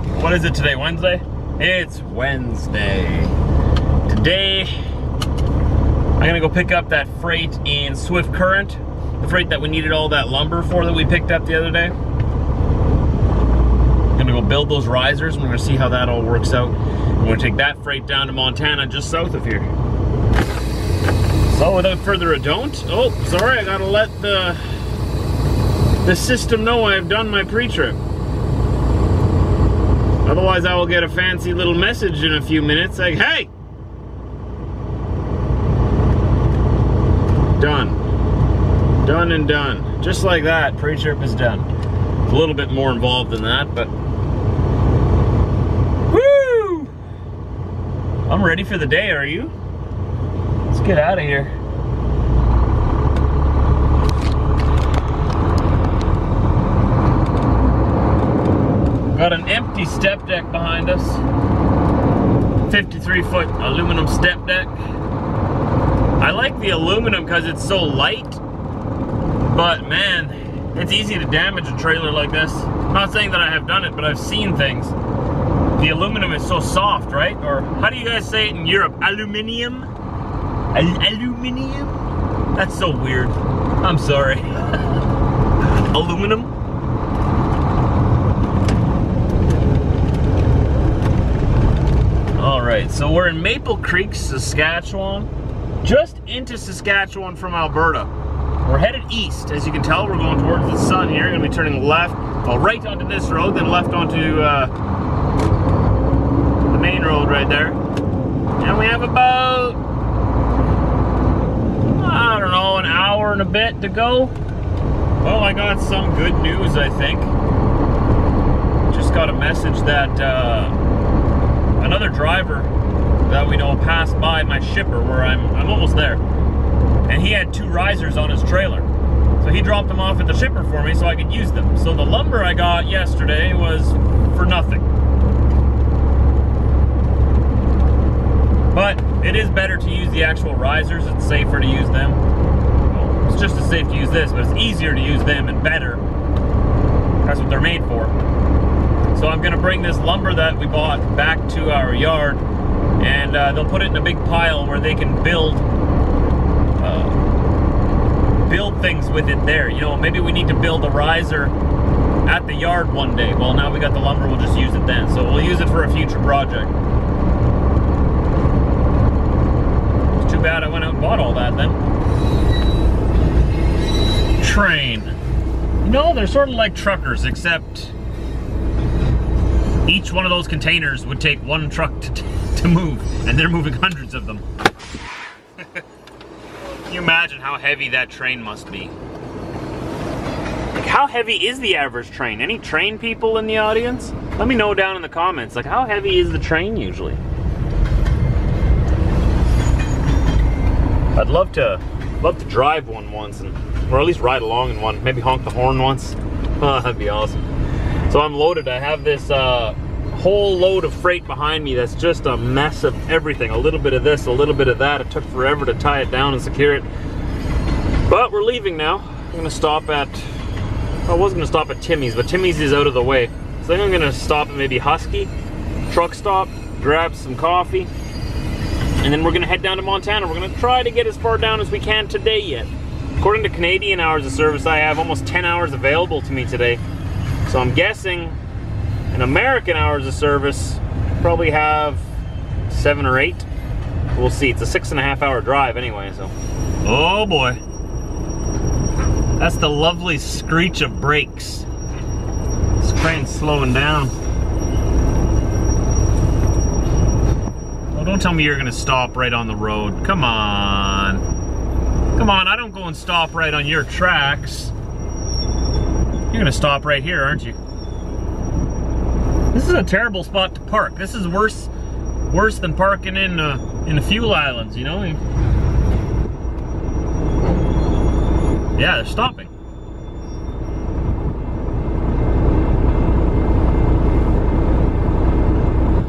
What is it today, Wednesday? It's Wednesday. Today, I'm gonna go pick up that freight in Swift Current. The freight that we needed all that lumber for that we picked up the other day. I'm gonna go build those risers and we're gonna see how that all works out. I'm gonna take that freight down to Montana, just south of here. So without further ado, oh, sorry, I gotta let the system know I've done my pre-trip. Otherwise I will get a fancy little message in a few minutes like, hey! Done. Done and done. Just like that, pre-trip is done. It's a little bit more involved than that, but woo! I'm ready for the day, are you? Let's get out of here. Got an empty step deck behind us. 53-foot aluminum step deck. I like the aluminum because it's so light, but man, it's easy to damage a trailer like this. I'm not saying that I have done it, but I've seen things. The aluminum is so soft, right? Or how do you guys say it in Europe? Aluminium? Aluminium? That's so weird. I'm sorry. Aluminum? Alright, so we're in Maple Creek, Saskatchewan. Just into Saskatchewan from Alberta. We're headed east. As you can tell, we're going towards the sun here. We're going to be turning left, well, right onto this road, then left onto the main road right there. And we have about, I don't know, an hour and a bit to go. Well, I got some good news, I think. Just got a message that another driver that we know passed by my shipper where I'm almost there. And he had 2 risers on his trailer. So he dropped them off at the shipper for me so I could use them. So the lumber I got yesterday was for nothing. But it is better to use the actual risers. It's safer to use them. Well, it's just as safe to use this, but it's easier to use them and better. That's what they're made for. So I'm gonna bring this lumber that we bought back to our yard, and they'll put it in a big pile where they can build things with it there. You know, maybe we need to build a riser at the yard one day. Well, now we got the lumber, we'll just use it then. So we'll use it for a future project. It's too bad I went out and bought all that then. Train. You know, they're sort of like truckers, except each one of those containers would take 1 truck to move, and they're moving hundreds of them. Can you imagine how heavy that train must be? Like, how heavy is the average train? Any train people in the audience? Let me know down in the comments, like, how heavy is the train usually? I'd love to drive one once, or at least ride along in one, maybe honk the horn once. Oh, that'd be awesome. So I'm loaded. I have this whole load of freight behind me that's just a mess of everything. A little bit of this, a little bit of that. It took forever to tie it down and secure it. But we're leaving now. I'm gonna stop at, I was gonna stop at Timmy's, but Timmy's is out of the way. So I think I'm gonna stop at maybe Husky, truck stop, grab some coffee, and then we're gonna head down to Montana. We're gonna try to get as far down as we can today yet. According to Canadian hours of service, I have almost 10 hours available to me today. So I'm guessing in American hours of service, probably have 7 or 8. We'll see. It's a 6.5 hour drive anyway, so. Oh boy. That's the lovely screech of brakes. This crane's slowing down. Oh, don't tell me you're gonna stop right on the road. Come on. Come on, I don't go and stop right on your tracks. You're gonna stop right here, aren't you? This is a terrible spot to park. This is worse than parking in the fuel islands, you know? Yeah, they're stopping.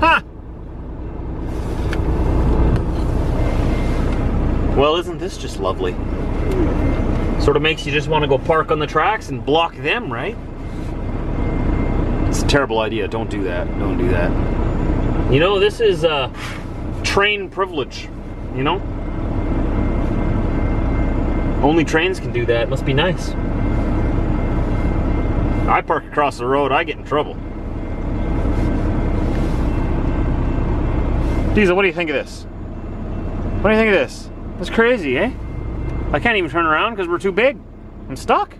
Ha! Well, isn't this just lovely? Sort of makes you just want to go park on the tracks and block them, right? It's a terrible idea. Don't do that. Don't do that. You know, this is train privilege, you know? Only trains can do that. Must be nice. I park across the road, I get in trouble. Diesel, what do you think of this? What do you think of this? That's crazy, eh? I can't even turn around because we're too big. I'm stuck.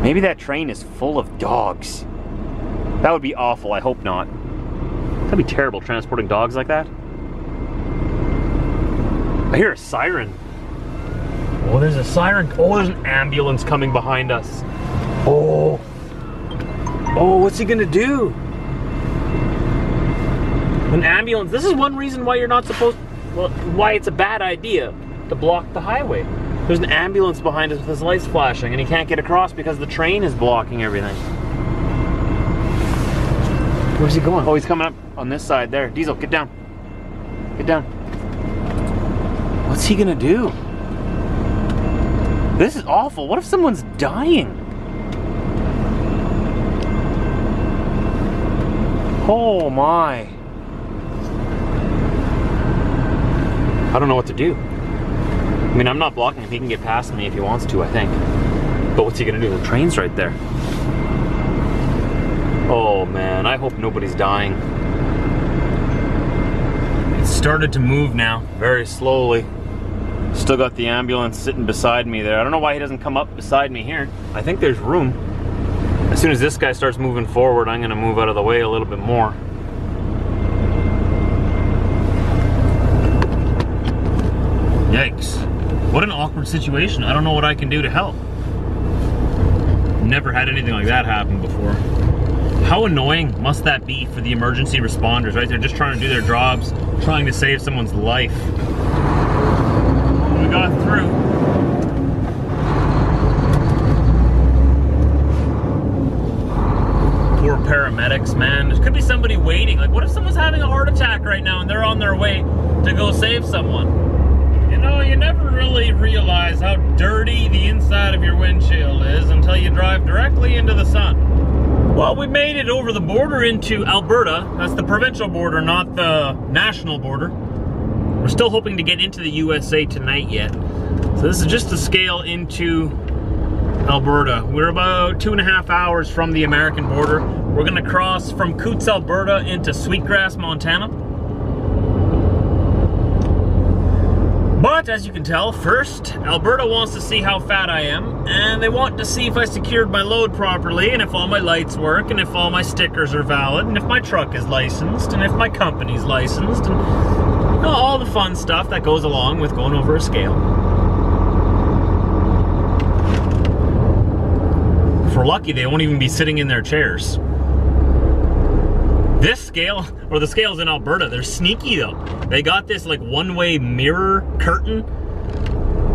Maybe that train is full of dogs. That would be awful. I hope not. That'd be terrible, transporting dogs like that. I hear a siren. Oh, there's a siren. Oh, there's an ambulance coming behind us. Oh. Oh, what's he gonna do? An ambulance. This is one reason why you're not supposed, well, why it's a bad idea to block the highway. There's an ambulance behind us with his lights flashing and he can't get across because the train is blocking everything. Where's he going? Oh, he's coming up on this side there. Diesel, get down. Get down. What's he gonna do? This is awful. What if someone's dying? Oh my. I don't know what to do. I mean, I'm not blocking him. He can get past me if he wants to, I think. But what's he gonna do? The train's right there. Oh man, I hope nobody's dying. It's started to move now, very slowly. Still got the ambulance sitting beside me there. I don't know why he doesn't come up beside me here. I think there's room. As soon as this guy starts moving forward, I'm gonna move out of the way a little bit more. Yikes. What an awkward situation. I don't know what I can do to help. Never had anything like that happen before. How annoying must that be for the emergency responders, right? They're just trying to do their jobs, trying to save someone's life. We got through. Poor paramedics, man. There could be somebody waiting. Like, what if someone's having a heart attack right now and they're on their way to go save someone? You know, you never really realize how dirty the inside of your windshield is until you drive directly into the sun. Well, we made it over the border into Alberta. That's the provincial border, not the national border. We're still hoping to get into the USA tonight yet. So this is just the scale into Alberta. We're about 2.5 hours from the American border. We're gonna cross from Coutts, Alberta into Sweetgrass, Montana. But as you can tell, first, Alberta wants to see how fat I am, and they want to see if I secured my load properly, and if all my lights work, and if all my stickers are valid, and if my truck is licensed, and if my company's licensed, and you know, all the fun stuff that goes along with going over a scale. If we're lucky, they won't even be sitting in their chairs. This scale, or the scales in Alberta, they're sneaky though. They got this like one-way mirror curtain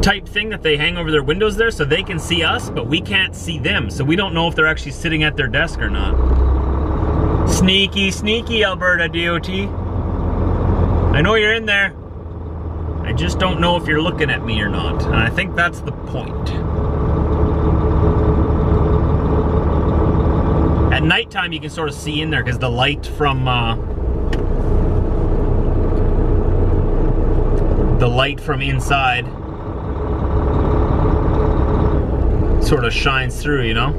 type thing that they hang over their windows there so they can see us, but we can't see them. So we don't know if they're actually sitting at their desk or not. Sneaky, sneaky, Alberta DOT. I know you're in there. I just don't know if you're looking at me or not. And I think that's the point. At nighttime, you can sort of see in there because the light from inside sort of shines through, you know?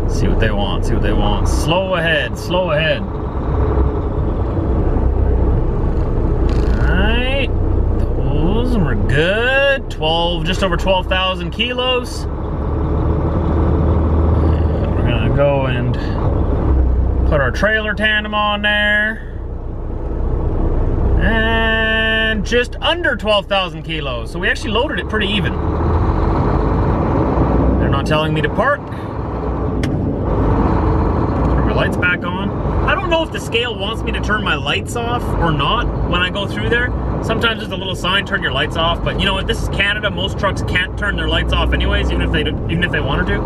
See what they want, see what they want. Slow ahead, slow ahead. Alright. Those were good. 12, just over 12,000 kilos. And we're gonna go and put our trailer tandem on there. And just under 12,000 kilos. So we actually loaded it pretty even. They're not telling me to park. Turn my lights back on. I don't know if the scale wants me to turn my lights off or not when I go through there. Sometimes there's a little sign, turn your lights off, but you know what, this is Canada. Most trucks can't turn their lights off anyways, even if they wanted to.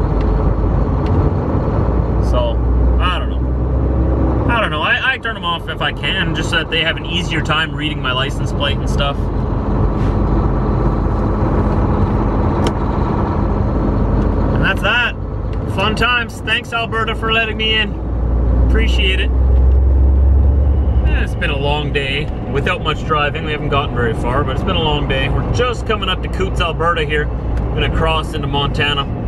So, I don't know. don't know. I turn them off if I can, just so that they have an easier time reading my license plate and stuff. And that's that. Fun times. Thanks, Alberta, for letting me in. Appreciate it. It's been a long day without much driving. We haven't gotten very far, but it's been a long day. We're just coming up to Coots, Alberta here. I'm gonna cross into Montana.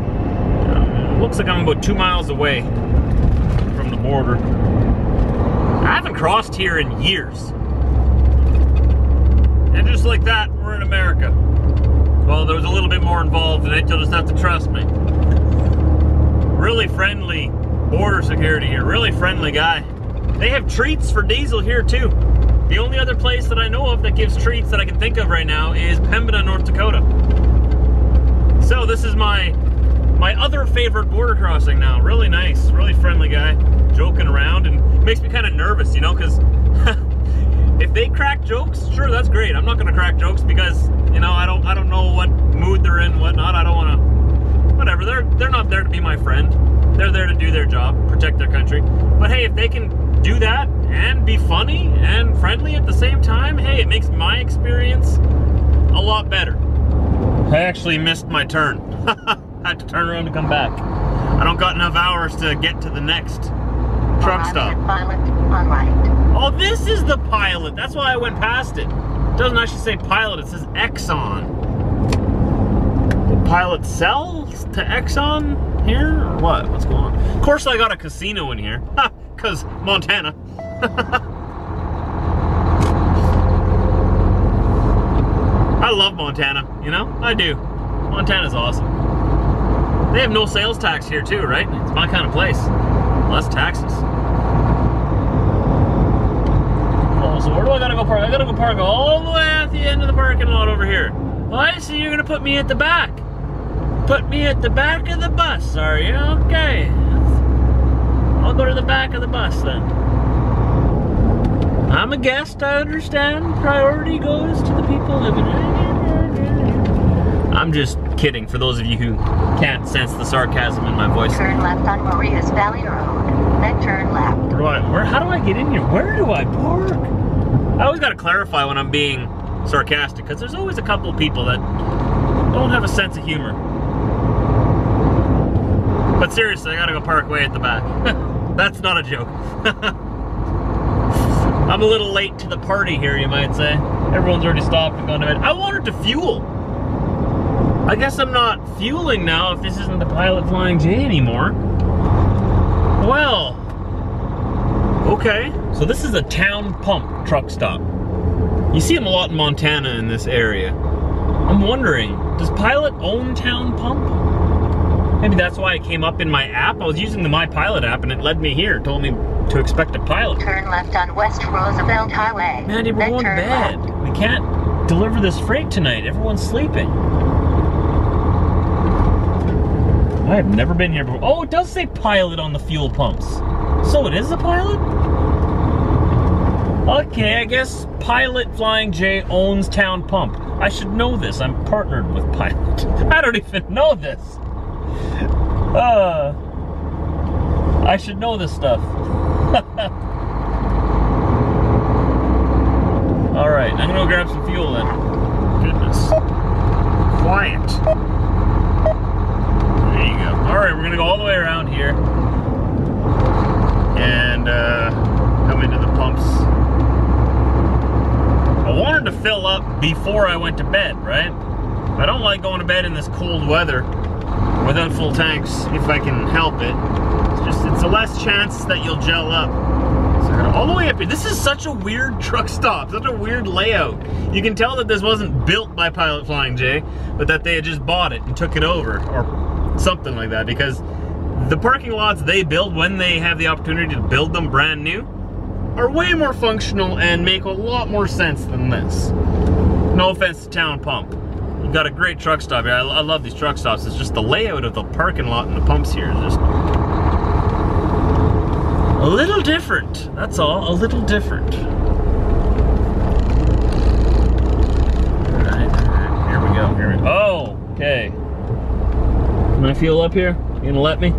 Looks like I'm about 2 miles away from the border. I haven't crossed here in years. And just like that, we're in America. Well, there was a little bit more involved in it. You'll just have to trust me. Really friendly border security here. Really friendly guy. They have treats for diesel here too. The only other place that I know of that gives treats that I can think of right now is Pembina, North Dakota. So this is my other favorite border crossing now. Really nice, really friendly guy, joking around, and makes me kind of nervous, you know, because if they crack jokes, sure, that's great. I'm not gonna crack jokes because, you know, I don't know what mood they're in, whatnot. I don't want to, whatever. They're not there to be my friend. They're there to do their job, protect their country. But hey, if they can do that and be funny and friendly at the same time, hey, it makes my experience a lot better. I actually missed my turn. I had to turn around to come back. I don't got enough hours to get to the next truck stop. Pilot on right. Oh, this is the Pilot. That's why I went past it. It doesn't actually say Pilot, it says Exxon. The Pilot sells to Exxon here? Or what? What's going on? Of course I got a casino in here. Because Montana. I love Montana, you know? I do. Montana's awesome. They have no sales tax here too, right? It's my kind of place. Less taxes. Oh, so where do I gotta go park? I gotta go park all the way at the end of the parking lot over here. Well, I see you're gonna put me at the back. Put me at the back of the bus, are you? Okay. I'll go to the back of the bus then. I'm a guest, I understand. Priority goes to the people living in. I'm just kidding, for those of you who can't sense the sarcasm in my voice. Turn left on Maria's Valley Road, then turn left. How do I get in here? Where do I park? I always gotta clarify when I'm being sarcastic, because there's always a couple of people that don't have a sense of humor. But seriously, I gotta go park way at the back. That's not a joke. I'm a little late to the party here, you might say. Everyone's already stopped and gone to bed. I wanted to fuel. I guess I'm not fueling now if this isn't the Pilot Flying J anymore. Well, okay. So this is a town pump truck stop. You see them a lot in Montana in this area. I'm wondering, does Pilot own town pump? Maybe that's why it came up in my app. I was using the My Pilot app and it led me here. It told me to expect a Pilot. Turn left on West Roosevelt Highway. Mandy, we're going to bed. Left. We can't deliver this freight tonight. Everyone's sleeping. I have never been here before. Oh, it does say Pilot on the fuel pumps. So it is a Pilot? Okay, I guess Pilot Flying J owns town pump. I should know this. I'm partnered with Pilot. I don't even know this. I should know this stuff. Alright, I'm gonna go grab some fuel then. Goodness. Quiet. There you go. Alright, we're gonna go all the way around here. And come into the pumps. I wanted to fill up before I went to bed, right? I don't like going to bed in this cold weather without full tanks if I can help it. It's a less chance that you'll gel up. So I gotta all the way up here. This is such a weird truck stop, such a weird layout. You can tell that this wasn't built by Pilot Flying J, but that they had just bought it and took it over, or something like that, because the parking lots they build when they have the opportunity to build them brand new are way more functional and make a lot more sense than this. No offense to Town Pump. You've got a great truck stop here. I love these truck stops. It's just the layout of the parking lot and the pumps here is just a little different. That's all. A little different. Alright. Here we go. Oh, okay. Can I fuel up here? You gonna let me?